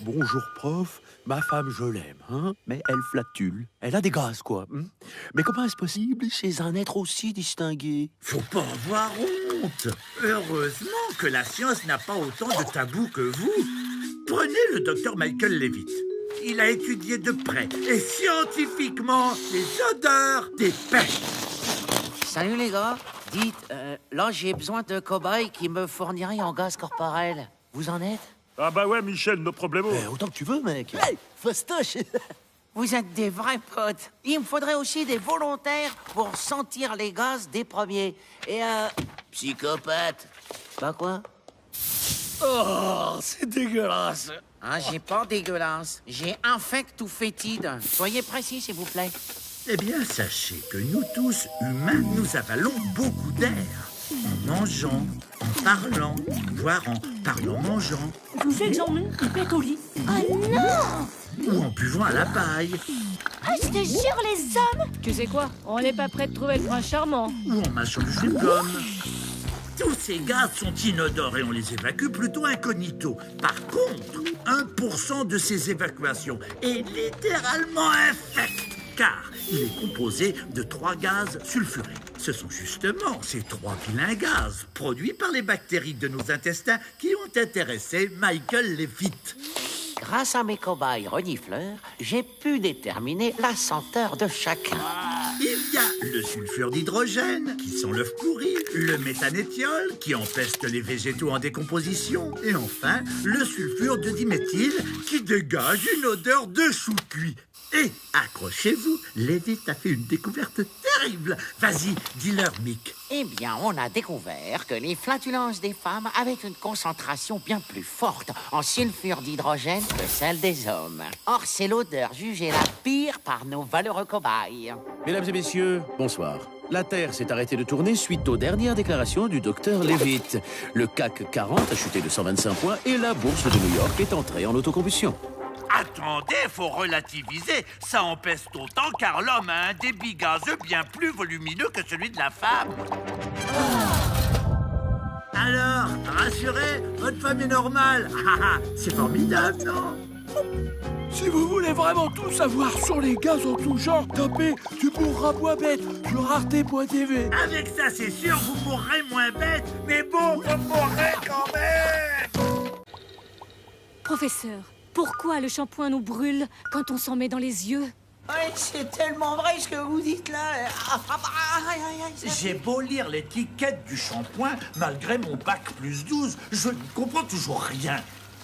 Bonjour, prof. Ma femme, je l'aime, hein, mais elle flatule. Elle a des gaz, quoi. Mais comment est-ce possible chez un être aussi distingué? Faut pas avoir honte. Heureusement que la science n'a pas autant de tabous que vous. Prenez le docteur Michael Levitt. Il a étudié de près et scientifiquement les odeurs des pêches. Salut les gars. Dites, là j'ai besoin de cobayes qui me fourniraient en gaz corporel. Vous en êtes? Ah bah ouais, Michel, nos problèmes. Autant que tu veux, mec. Hey, fastoche. Vous êtes des vrais potes. Il me faudrait aussi des volontaires pour sentir les gaz des premiers. Et psychopathe. Bah quoi? Oh, c'est dégueulasse. Ah, j'ai pas dégueulasse. J'ai infect ou fétide. Soyez précis, s'il vous plaît. Eh bien, sachez que nous tous, humains, nous avalons beaucoup d'air. En mangeant, en parlant, voire en parlant-mangeant. Je vous examine, il pète au lit. Oh non! Ou en buvant à la paille. Ah, je te jure, les hommes! Tu sais quoi? On n'est pas prêt de trouver le prince charmant. Ou en mâchant du chewing-gum. Tous ces gaz sont inodores et on les évacue plutôt incognito. Par contre, 1% de ces évacuations est littéralement infect, car il est composé de 3 gaz sulfurés. Ce sont justement ces 3 vilains gaz produits par les bactéries de nos intestins qui ont intéressé Michael Levitt. Grâce à mes cobayes renifleurs, j'ai pu déterminer la senteur de chacun. Il y a le sulfure d'hydrogène, qui sent l'œuf pourri, le méthanétiol, qui empeste les végétaux en décomposition, et enfin, le sulfure de diméthyle, qui dégage une odeur de chou cuit. Et, accrochez-vous, Levitt a fait une découverte terrible. Vas-y, dis-leur, Mick. Eh bien, on a découvert que les flatulences des femmes avaient une concentration bien plus forte en sulfure d'hydrogène que celle des hommes. Or, c'est l'odeur jugée la pire par nos valeureux cobayes. Mesdames et messieurs, bonsoir. La Terre s'est arrêtée de tourner suite aux dernières déclarations du docteur Levitt. Le CAC 40 a chuté de 125 points et la bourse de New York est entrée en autocombustion. Attendez, faut relativiser. Ça empeste autant car l'homme a un débit gazeux bien plus volumineux que celui de la femme. Alors, rassurez, votre femme est normale. C'est formidable, non? Si vous voulez vraiment tout savoir sur les gaz en tout genre, tapez tu mourras moins bête sur arte.tv. Avec ça, c'est sûr, vous mourrez moins bête, mais bon, vous mourrez quand même. Professeur, pourquoi le shampoing nous brûle quand on s'en met dans les yeux? Ouais, c'est tellement vrai ce que vous dites là. J'ai beau lire l'étiquette du shampoing, malgré mon bac plus 12, je n'y comprends toujours rien.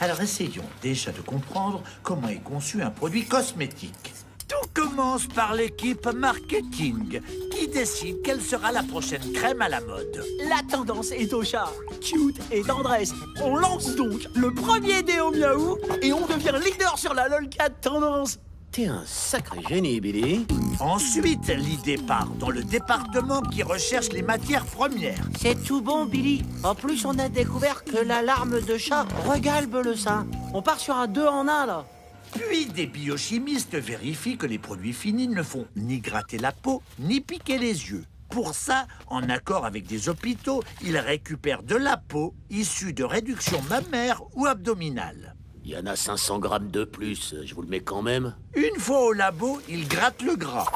Alors essayons déjà de comprendre comment est conçu un produit cosmétique. Tout commence par l'équipe marketing, qui décide quelle sera la prochaine crème à la mode. La tendance est au chat, cute et tendresse. On lance donc le premier déo miaou et on devient leader sur la LOLCAT tendance. T'es un sacré génie, Billy. Ensuite, l'idée part dans le département qui recherche les matières premières. C'est tout bon, Billy. En plus, on a découvert que la larme de chat regalbe le sein. On part sur un 2 en 1, là. Puis des biochimistes vérifient que les produits finis ne font ni gratter la peau, ni piquer les yeux. Pour ça, en accord avec des hôpitaux, ils récupèrent de la peau issue de réduction mammaire ou abdominale. Il y en a 500 grammes de plus, je vous le mets quand même. Une fois au labo, ils grattent le gras.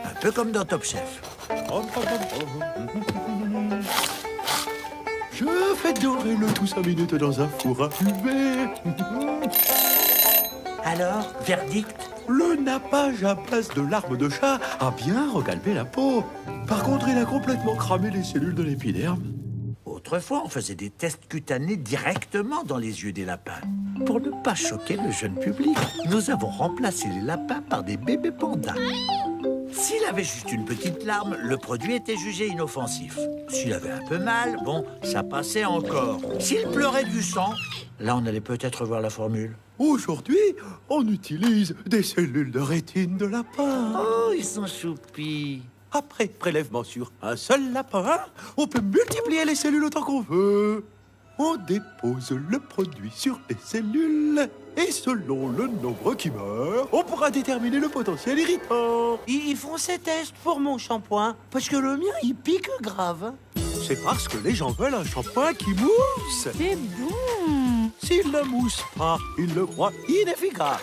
Un peu comme dans Top Chef. Je fais dorer le tout 5 minutes dans un four à fumer. Alors, verdict? Le nappage à place de larmes de chat a bien regalbé la peau. Par contre, il a complètement cramé les cellules de l'épiderme. Autrefois, on faisait des tests cutanés directement dans les yeux des lapins. Pour ne pas choquer le jeune public, nous avons remplacé les lapins par des bébés pandas. S'il avait juste une petite larme, le produit était jugé inoffensif. S'il avait un peu mal, bon, ça passait encore. S'il pleurait du sang, là, on allait peut-être voir la formule. Aujourd'hui, on utilise des cellules de rétine de lapin. Oh, ils sont choupis. Après prélèvement sur un seul lapin, on peut multiplier les cellules autant qu'on veut. On dépose le produit sur les cellules et selon le nombre qui meurt, on pourra déterminer le potentiel irritant. Ils font ces tests pour mon shampoing parce que le mien il pique grave. C'est parce que les gens veulent un shampoing qui mousse. C'est bon. S'il ne mousse pas, il le croit inefficace.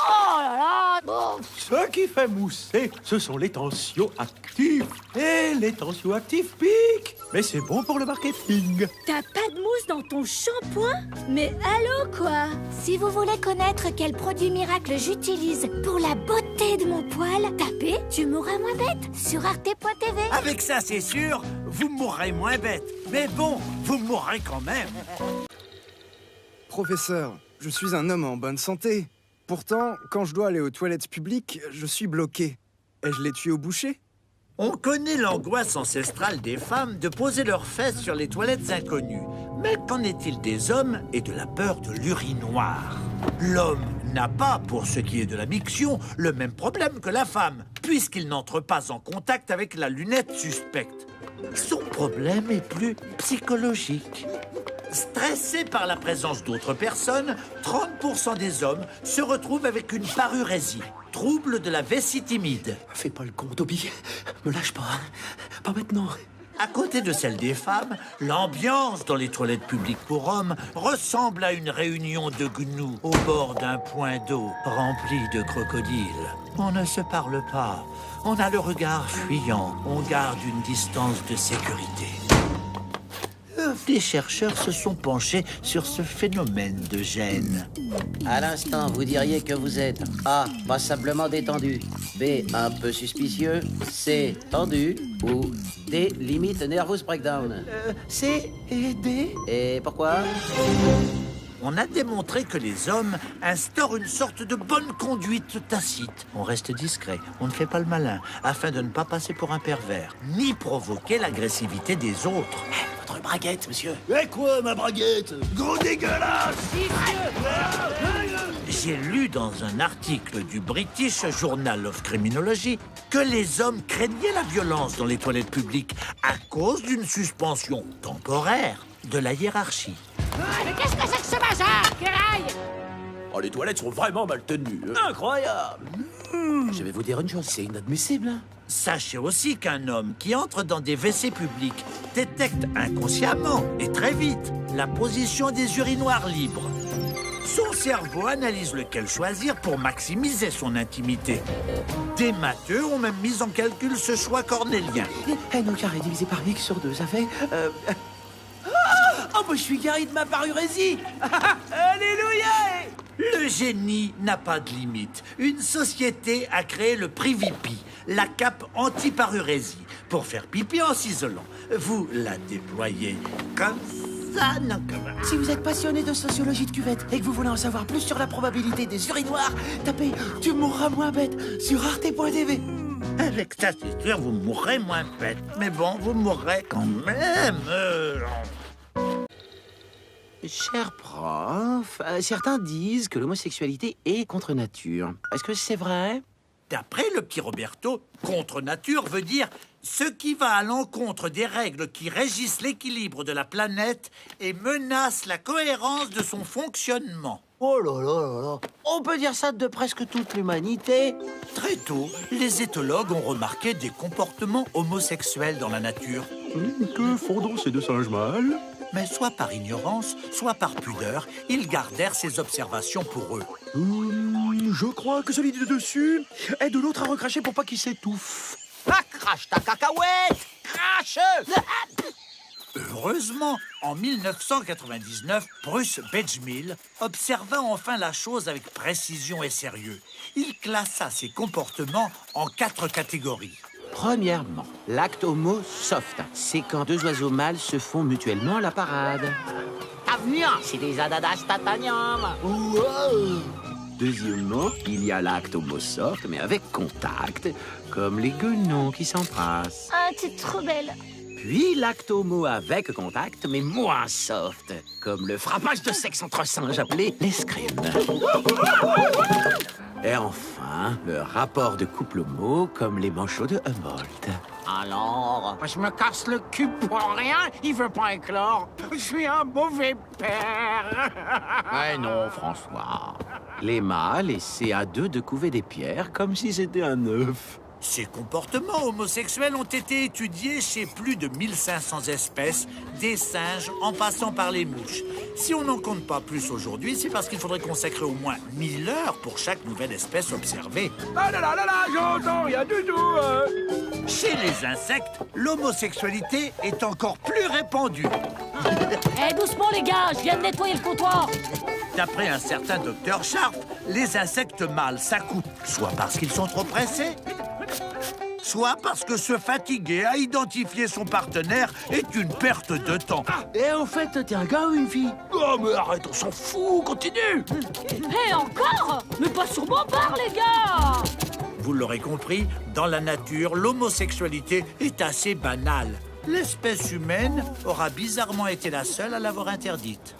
Oh là là, bon. Ce qui fait mousser, ce sont les tensioactifs. Et les tensioactifs piquent. Mais c'est bon pour le marketing. T'as pas de mousse dans ton shampoing? Mais allô, quoi? Si vous voulez connaître quel produit miracle j'utilise pour la beauté de mon poil, tapez « Tu mourras moins bête » sur arte.tv. Avec ça, c'est sûr, vous mourrez moins bête. Mais bon, vous mourrez quand même. Professeur, je suis un homme en bonne santé. Pourtant, quand je dois aller aux toilettes publiques, je suis bloqué. Ai-je les tuyaux bouchés? On connaît l'angoisse ancestrale des femmes de poser leurs fesses sur les toilettes inconnues. Mais qu'en est-il des hommes et de la peur de l'urinoir? L'homme n'a pas, pour ce qui est de la miction, le même problème que la femme, puisqu'il n'entre pas en contact avec la lunette suspecte. Son problème est plus psychologique. Stressés par la présence d'autres personnes, 30% des hommes se retrouvent avec une parurésie, trouble de la vessie timide. Fais pas le con, Toby. Me lâche pas. Pas maintenant. À côté de celle des femmes, l'ambiance dans les toilettes publiques pour hommes ressemble à une réunion de gnous au bord d'un point d'eau rempli de crocodiles. On ne se parle pas, on a le regard fuyant, on garde une distance de sécurité. Des chercheurs se sont penchés sur ce phénomène de gêne. À l'instant, vous diriez que vous êtes A. Passablement détendu, B. Un peu suspicieux, C. Tendu ou D. Limite nervous breakdown. C et D. Et pourquoi? On a démontré que les hommes instaurent une sorte de bonne conduite tacite. On reste discret, on ne fait pas le malin, afin de ne pas passer pour un pervers, ni provoquer l'agressivité des autres. Votre braguette, monsieur. Mais quoi, ma braguette? Gros dégueulasse! J'ai lu dans un article du British Journal of Criminology que les hommes craignaient la violence dans les toilettes publiques à cause d'une suspension temporaire de la hiérarchie. Mais qu'est-ce que c'est que ce bazar, Kiraï? Oh, les toilettes sont vraiment mal tenues. Incroyable. Je vais vous dire une chose, c'est inadmissible. Hein. Sachez aussi qu'un homme qui entre dans des WC publics détecte inconsciemment et très vite la position des urinoirs libres. Son cerveau analyse lequel choisir pour maximiser son intimité. Des matheux ont même mis en calcul ce choix cornélien. N au carré divisé par X sur 2, ça fait... Oh, bah, je suis guéri de ma parurésie. Alléluia. Le génie n'a pas de limite. Une société a créé le Privipi, la cape anti-parurésie, pour faire pipi en s'isolant. Vous la déployez comme ça, non comme... Si vous êtes passionné de sociologie de cuvette et que vous voulez en savoir plus sur la probabilité des urinoirs, tapez « Tu mourras moins bête » sur arte.tv. Avec ça, c'est sûr, vous mourrez moins bête. Mais bon, vous mourrez quand même. Cher prof, certains disent que l'homosexualité est contre nature. Est-ce que c'est vrai? D'après le petit Roberto, contre nature veut dire ce qui va à l'encontre des règles qui régissent l'équilibre de la planète et menace la cohérence de son fonctionnement. Oh là là là là. On peut dire ça de presque toute l'humanité. Très tôt, les éthologues ont remarqué des comportements homosexuels dans la nature. Que font donc ces deux singes mâles? Mais soit par ignorance, soit par pudeur, ils gardèrent ces observations pour eux. Je crois que celui de dessus aide l'autre à recracher pour pas qu'il s'étouffe. Ah, crache ta cacahuète! Crache! Heureusement, en 1999, Bruce Bedgmill observa enfin la chose avec précision et sérieux. Il classa ses comportements en 4 catégories. Premièrement, l'acte homo soft. C'est quand deux oiseaux mâles se font mutuellement la parade. Avenir, c'est des adadas tatanium. Deuxièmement, il y a l'acte homo soft, mais avec contact, comme les guenons qui s'embrassent. Ah, t'es trop belle. Puis l'acte homo avec contact, mais moins soft, comme le frappage de sexe entre singes appelé l'escrime. Et enfin, le rapport de couple homo, comme les manchots de Humboldt. Alors, je me casse le cul pour rien, il veut pas éclore. Je suis un mauvais père. Eh non, François. Les mâles essaient à deux de couver des pierres comme si c'était un œuf. Ces comportements homosexuels ont été étudiés chez plus de 1500 espèces, des singes en passant par les mouches. Si on n'en compte pas plus aujourd'hui, c'est parce qu'il faudrait consacrer au moins 1000 heures pour chaque nouvelle espèce observée. Ah là là là là, j'entends rien du tout. Chez les insectes, l'homosexualité est encore plus répandue. Eh, doucement les gars, je viens de nettoyer le comptoir. D'après un certain docteur Sharp, les insectes mâles s'accouplent, soit parce qu'ils sont trop pressés, soit parce que se fatiguer à identifier son partenaire est une perte de temps. Et au fait, t'es un gars ou une fille? Oh, mais arrête, on s'en fout, continue. Eh, encore? Mais pas sur mon bar, les gars. Vous l'aurez compris, dans la nature, l'homosexualité est assez banale. L'espèce humaine aura bizarrement été la seule à l'avoir interdite.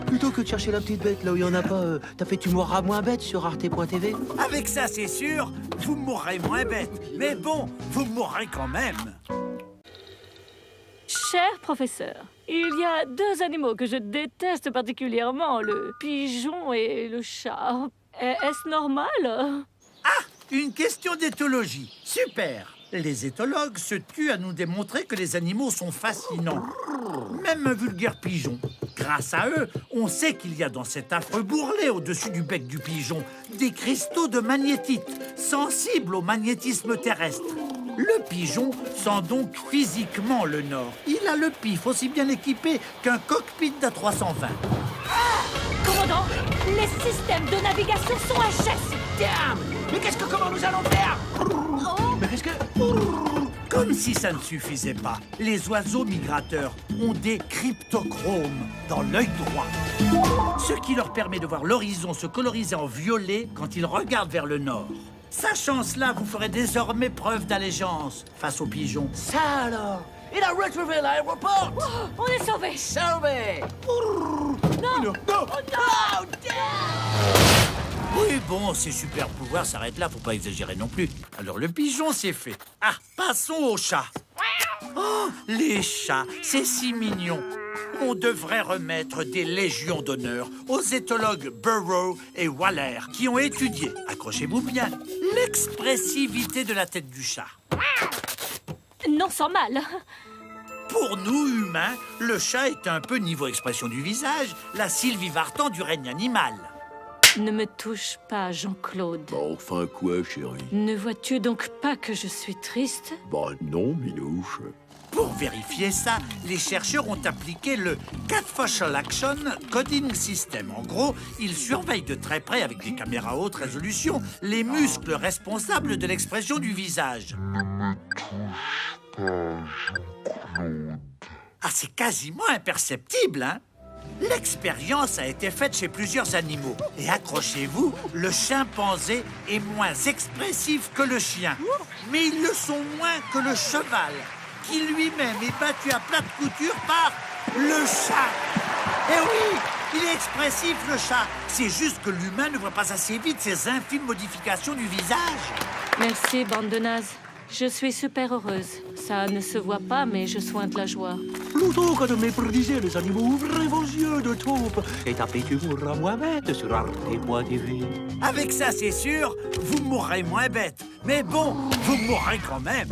Plutôt que de chercher la petite bête là où il y en a pas, t'as fait Tu mourras moins bête sur arte.tv. Avec ça, c'est sûr, vous mourrez moins bête. Mais bon, vous mourrez quand même. Cher professeur, il y a deux animaux que je déteste particulièrement, le pigeon et le chat. Est-ce normal? Une question d'éthologie. Super. Les éthologues se tuent à nous démontrer que les animaux sont fascinants. Même un vulgaire pigeon. Grâce à eux, on sait qu'il y a dans cet affreux bourrelet au-dessus du bec du pigeon des cristaux de magnétite, sensibles au magnétisme terrestre. Le pigeon sent donc physiquement le nord. Il a le pif aussi bien équipé qu'un cockpit d'A320. Commandant, les systèmes de navigation sont HS. Damn! Mais comment nous allons faire? Mais qu'est-ce que... Comme si ça ne suffisait pas, les oiseaux migrateurs ont des cryptochromes dans l'œil droit. Ce qui leur permet de voir l'horizon se coloriser en violet quand ils regardent vers le nord. Sachant cela, vous ferez désormais preuve d'allégeance face aux pigeons. Ça alors? Il a retrouvé l'aéroport! On est sauvés. Sauvé! Non. Oui, bon, ces super pouvoirs s'arrêtent là, faut pas exagérer non plus. Alors le pigeon, c'est fait. Ah, passons aux chats. Oh, les chats, c'est si mignon. On devrait remettre des légions d'honneur aux éthologues Burrow et Waller qui ont étudié, accrochez-vous bien, l'expressivité de la tête du chat. Non, sans mal. Pour nous, humains, le chat est un peu niveau expression du visage, la Sylvie Vartan du règne animal. Ne me touche pas, Jean-Claude. Bah enfin quoi, chérie? Ne vois-tu donc pas que je suis triste? Bah non, Minouche. Pour vérifier ça, les chercheurs ont appliqué le Cat Facial Action Coding System. En gros, ils surveillent de très près avec des caméras à haute résolution les muscles responsables de l'expression du visage. Ah, c'est quasiment imperceptible, hein? L'expérience a été faite chez plusieurs animaux. Et accrochez-vous, le chimpanzé est moins expressif que le chien. Mais ils le sont moins que le cheval, qui lui-même est battu à plate couture par le chat. Eh oui, il est expressif, le chat. C'est juste que l'humain ne voit pas assez vite ces infimes modifications du visage. Merci, bande de nazes. Je suis super heureuse. Ça ne se voit pas, mais je sointe la joie. Plutôt que de mépriser les animaux, ouvrez vos yeux de taupe et tapez Tu mourras moins bête sur arte.tv. Avec ça, c'est sûr, vous mourrez moins bête. Mais bon, vous mourrez quand même.